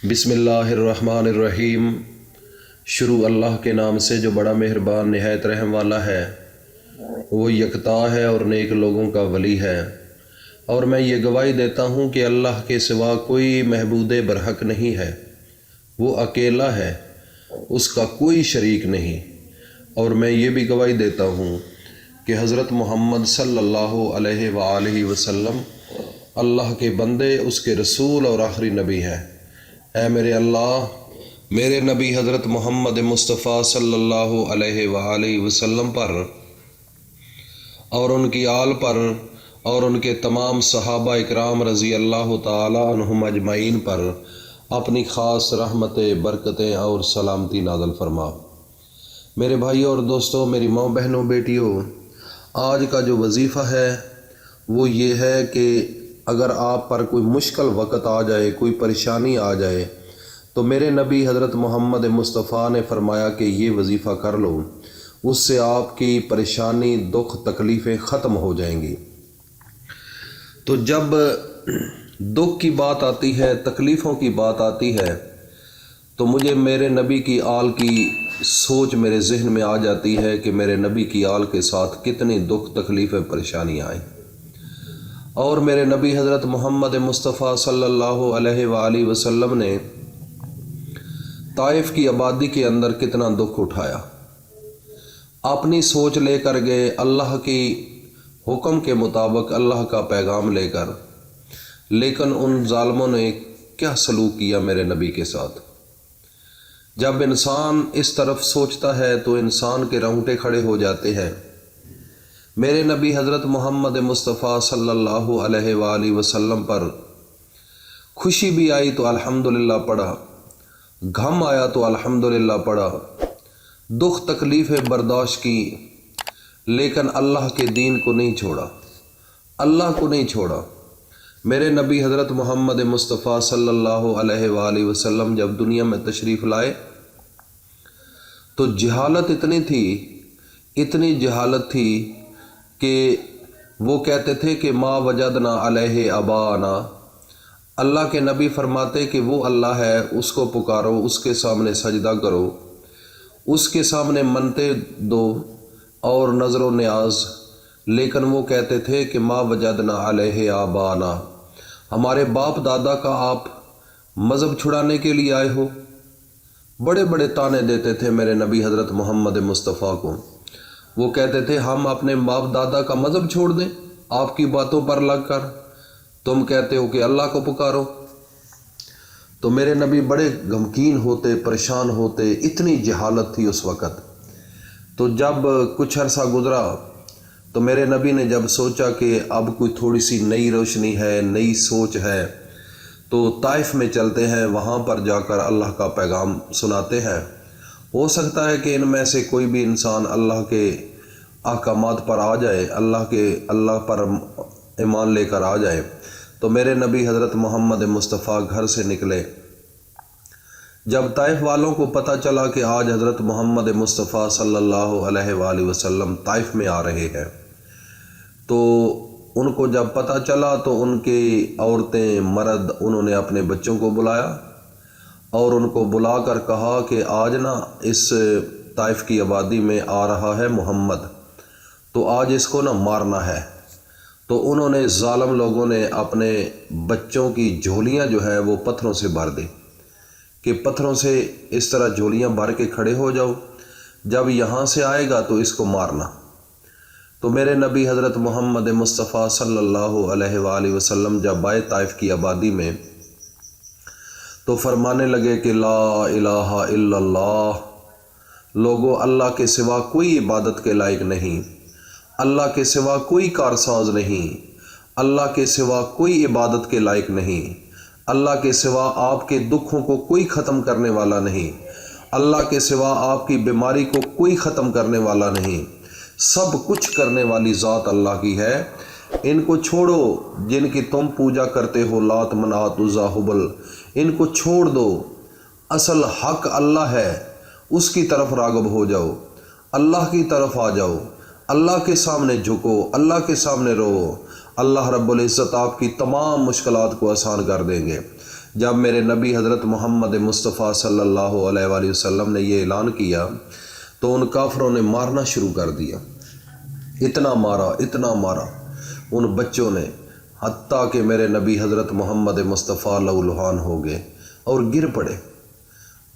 بسم اللہ الرحمن الرحیم۔ شروع اللہ کے نام سے جو بڑا مہربان نہایت رحم والا ہے۔ وہ یکتا ہے اور نیک لوگوں کا ولی ہے، اور میں یہ گواہی دیتا ہوں کہ اللہ کے سوا کوئی معبود برحق نہیں ہے۔ وہ اکیلا ہے، اس کا کوئی شریک نہیں۔ اور میں یہ بھی گواہی دیتا ہوں کہ حضرت محمد صلی اللہ علیہ وآلہ وسلم اللہ کے بندے، اس کے رسول اور آخری نبی ہے۔ اے میرے اللہ، میرے نبی حضرت محمد مصطفیٰ صلی اللہ علیہ وآلہ وسلم پر اور ان کی آل پر اور ان کے تمام صحابہ اکرام رضی اللہ تعالی عنہم اجمعین پر اپنی خاص رحمتیں، برکتیں اور سلامتی نازل فرما۔ میرے بھائیوں اور دوستوں، میری ماں، بہنوں، بیٹیوں، آج کا جو وظیفہ ہے وہ یہ ہے کہ اگر آپ پر کوئی مشکل وقت آ جائے، کوئی پریشانی آ جائے، تو میرے نبی حضرت محمد مصطفیٰ نے فرمایا کہ یہ وظیفہ کر لو، اس سے آپ کی پریشانی، دکھ، تکلیفیں ختم ہو جائیں گی۔ تو جب دکھ کی بات آتی ہے، تکلیفوں کی بات آتی ہے، تو مجھے میرے نبی کی آل کی سوچ میرے ذہن میں آ جاتی ہے کہ میرے نبی کی آل کے ساتھ کتنی دکھ، تکلیفیں، پریشانیاں آئیں، اور میرے نبی حضرت محمد مصطفیٰ صلی اللہ علیہ وآلہ وسلم نے طائف کی آبادی کے اندر کتنا دکھ اٹھایا۔ اپنی سوچ لے کر گئے، اللہ کی حکم کے مطابق اللہ کا پیغام لے کر، لیکن ان ظالموں نے کیا سلوک کیا میرے نبی کے ساتھ۔ جب انسان اس طرف سوچتا ہے تو انسان کے رونگٹے کھڑے ہو جاتے ہیں۔ میرے نبی حضرت محمد مصطفیٰ صلی اللہ علیہ وآلہ وسلم پر خوشی بھی آئی تو الحمدللہ پڑھا، غم آیا تو الحمدللہ پڑھا، دکھ تکلیفیں برداشت کی، لیکن اللہ کے دین کو نہیں چھوڑا، اللہ کو نہیں چھوڑا۔ میرے نبی حضرت محمد مصطفیٰ صلی اللہ علیہ وآلہ وسلم جب دنیا میں تشریف لائے تو جہالت اتنی جہالت تھی کہ وہ کہتے تھے کہ ما وجدنا علیہ آباءنا۔ اللہ کے نبی فرماتے کہ وہ اللہ ہے، اس کو پکارو، اس کے سامنے سجدہ کرو، اس کے سامنے منتیں دو اور نظر و نیاز، لیکن وہ کہتے تھے کہ ما وجدنا علیہ آباءنا، ہمارے باپ دادا کا آپ مذہب چھڑانے کے لیے آئے ہو۔ بڑے بڑے طعنے دیتے تھے میرے نبی حضرت محمد مصطفیٰ کو۔ وہ کہتے تھے ہم اپنے باپ دادا کا مذہب چھوڑ دیں آپ کی باتوں پر لگ کر، تم کہتے ہو کہ اللہ کو پکارو۔ تو میرے نبی بڑے غمگین ہوتے، پریشان ہوتے، اتنی جہالت تھی اس وقت۔ تو جب کچھ عرصہ گزرا تو میرے نبی نے جب سوچا کہ اب کوئی تھوڑی سی نئی روشنی ہے، نئی سوچ ہے، تو طائف میں چلتے ہیں، وہاں پر جا کر اللہ کا پیغام سناتے ہیں۔ ہو سکتا ہے کہ ان میں سے کوئی بھی انسان اللہ کے احکامات پر آ جائے، اللہ پر ایمان لے کر آ جائے۔ تو میرے نبی حضرت محمد مصطفیٰ گھر سے نکلے۔ جب طائف والوں کو پتہ چلا کہ آج حضرت محمد مصطفیٰ صلی اللہ علیہ وآلہ وسلم طائف میں آ رہے ہیں، تو ان کو جب پتہ چلا تو ان کی عورتیں، مرد، انہوں نے اپنے بچوں کو بلایا اور ان کو بلا کر کہا کہ آج نا اس طائف کی آبادی میں آ رہا ہے محمد، تو آج اس کو نا مارنا ہے۔ تو انہوں نے، ظالم لوگوں نے اپنے بچوں کی جھولیاں جو ہے وہ پتھروں سے بھر دی کہ پتھروں سے اس طرح جھولیاں بھر کے کھڑے ہو جاؤ، جب یہاں سے آئے گا تو اس کو مارنا۔ تو میرے نبی حضرت محمد مصطفیٰ صلی اللہ علیہ وآلہ وسلم جب آئے طائف کی آبادی میں تو فرمانے لگے کہ لا الہ الا اللہ، لوگو اللہ کے سوا کوئی عبادت کے لائق نہیں، اللہ کے سوا کوئی کارساز نہیں، اللہ کے سوا کوئی عبادت کے لائق نہیں، اللہ کے سوا آپ کے دکھوں کو کوئی ختم کرنے والا نہیں، اللہ کے سوا آپ کی بیماری کو کوئی ختم کرنے والا نہیں، سب کچھ کرنے والی ذات اللہ کی ہے۔ ان کو چھوڑو جن کی تم پوجا کرتے ہو، لات، منات، عزا، حبل، ان کو چھوڑ دو، اصل حق اللہ ہے، اس کی طرف راغب ہو جاؤ، اللہ کی طرف آ جاؤ، اللہ کے سامنے جھکو، اللہ کے سامنے رو، اللہ رب العزت آپ کی تمام مشکلات کو آسان کر دیں گے۔ جب میرے نبی حضرت محمد مصطفیٰ صلی اللہ علیہ وآلہ وسلم نے یہ اعلان کیا تو ان کافروں نے مارنا شروع کر دیا، اتنا مارا ان بچوں نے، حتیٰ کہ میرے نبی حضرت محمد مصطفیٰ لہولہان ہو گئے اور گر پڑے،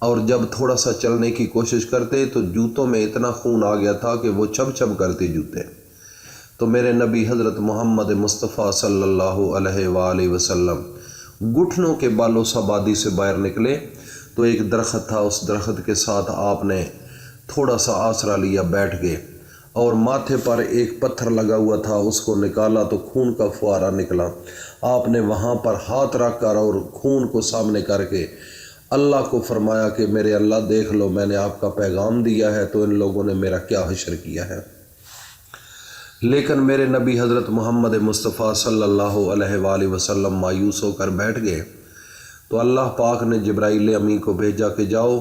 اور جب تھوڑا سا چلنے کی کوشش کرتے تو جوتوں میں اتنا خون آ گیا تھا کہ وہ چھب چھب کرتے جوتے۔ تو میرے نبی حضرت محمد مصطفیٰ صلی اللہ علیہ وآلہ وسلم گھٹنوں کے بالوں سبادی سے باہر نکلے تو ایک درخت تھا، اس درخت کے ساتھ آپ نے تھوڑا سا آسرا لیا، بیٹھ گئے، اور ماتھے پر ایک پتھر لگا ہوا تھا، اس کو نکالا تو خون کا فوارہ نکلا۔ آپ نے وہاں پر ہاتھ رکھ کر اور خون کو سامنے کر کے اللہ کو فرمایا کہ میرے اللہ دیکھ لو، میں نے آپ کا پیغام دیا ہے تو ان لوگوں نے میرا کیا حشر کیا ہے۔ لیکن میرے نبی حضرت محمد مصطفیٰ صلی اللہ علیہ وآلہ وسلم مایوس ہو کر بیٹھ گئے تو اللہ پاک نے جبرائیل امین کو بھیجا کہ جاؤ،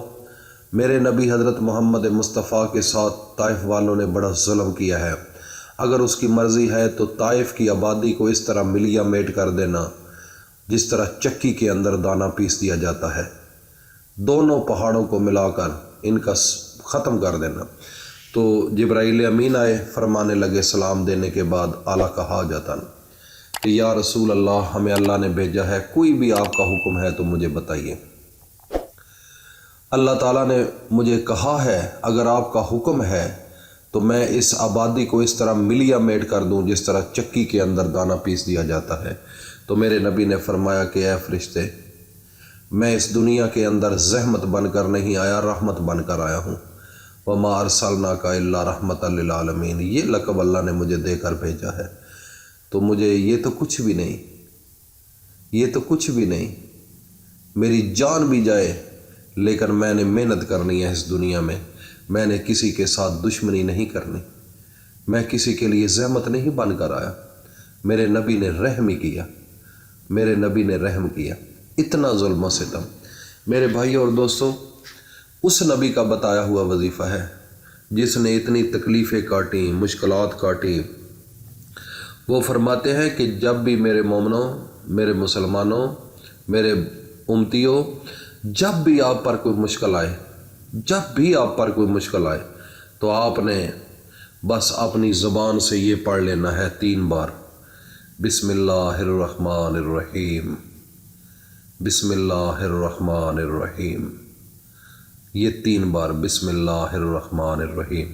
میرے نبی حضرت محمد مصطفیٰ کے ساتھ طائف والوں نے بڑا ظلم کیا ہے، اگر اس کی مرضی ہے تو طائف کی آبادی کو اس طرح ملیا میٹ کر دینا جس طرح چکی کے اندر دانہ پیس دیا جاتا ہے، دونوں پہاڑوں کو ملا کر ان کا ختم کر دینا۔ تو جبرائیل امین آئے، فرمانے لگے سلام دینے کے بعد اعلیٰ کہا جاتا کہ یا رسول اللہ، ہمیں اللہ نے بھیجا ہے، کوئی بھی آپ کا حکم ہے تو مجھے بتائیے۔ اللہ تعالیٰ نے مجھے کہا ہے اگر آپ کا حکم ہے تو میں اس آبادی کو اس طرح ملیا میٹ کر دوں جس طرح چکی کے اندر دانہ پیس دیا جاتا ہے۔ تو میرے نبی نے فرمایا کہ اے فرشتے، میں اس دنیا کے اندر زحمت بن کر نہیں آیا، رحمت بن کر آیا ہوں۔ وَمَا أَرْسَلْنَاكَ إِلَّا رَحْمَةً لِّلْعَالَمِينَ، یہ لقب اللہ نے مجھے دے کر بھیجا ہے۔ تو مجھے یہ تو کچھ بھی نہیں، میری جان بھی جائے لیکن میں نے محنت کرنی ہے اس دنیا میں نے کسی کے ساتھ دشمنی نہیں کرنی، میں کسی کے لیے زحمت نہیں بن کر آیا۔ میرے نبی نے رحم کیا، اتنا ظلم و ستم۔ میرے بھائی اور دوستو، اس نبی کا بتایا ہوا وظیفہ ہے جس نے اتنی تکلیفیں کاٹیں، مشکلات کاٹیں۔ وہ فرماتے ہیں کہ جب بھی میرے مومنوں، میرے مسلمانوں، میرے امتیوں، جب بھی آپ پر کوئی مشکل آئے تو آپ نے بس اپنی زبان سے یہ پڑھ لینا ہے 3 بار، بسم اللہ الرحمن الرحیم، بسم اللہ الرحمن الرحیم، یہ 3 بار بسم اللہ الرحمن الرحیم،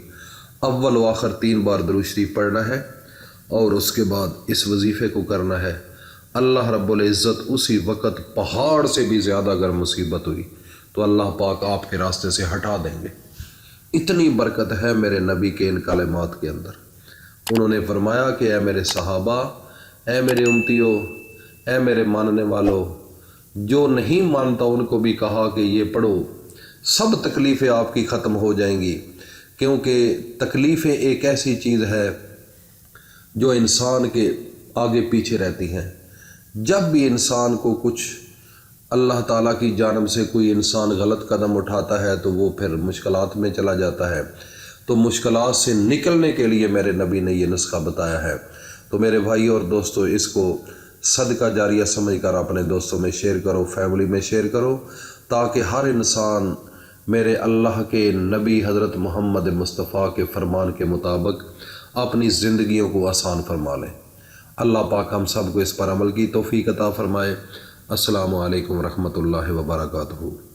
اول و آخر 3 بار درود شریف پڑھنا ہے، اور اس کے بعد اس وظیفے کو کرنا ہے۔ اللہ رب العزت اسی وقت پہاڑ سے بھی زیادہ اگر مصیبت ہوئی تو اللہ پاک آپ کے راستے سے ہٹا دیں گے۔ اتنی برکت ہے میرے نبی کے ان کلمات کے اندر۔ انہوں نے فرمایا کہ اے میرے صحابہ، اے میرے امتیوں، اے میرے ماننے والوں، جو نہیں مانتا ان کو بھی کہا کہ یہ پڑھو، سب تکلیفیں آپ کی ختم ہو جائیں گی، کیونکہ تکلیفیں ایک ایسی چیز ہے جو انسان کے آگے پیچھے رہتی ہیں۔ جب بھی انسان کو کچھ اللہ تعالیٰ کی جانب سے کوئی انسان غلط قدم اٹھاتا ہے تو وہ پھر مشکلات میں چلا جاتا ہے۔ تو مشکلات سے نکلنے کے لیے میرے نبی نے یہ نسخہ بتایا ہے۔ تو میرے بھائی اور دوستو، اس کو صدقہ جاریہ سمجھ کر اپنے دوستوں میں شیئر کرو، فیملی میں شیئر کرو، تاکہ ہر انسان میرے اللہ کے نبی حضرت محمد مصطفیٰ کے فرمان کے مطابق اپنی زندگیوں کو آسان فرما لیں۔ اللہ پاک ہم سب کو اس پر عمل کی توفیق عطا فرمائے۔ السلام علیکم ورحمۃ اللہ وبرکاتہ۔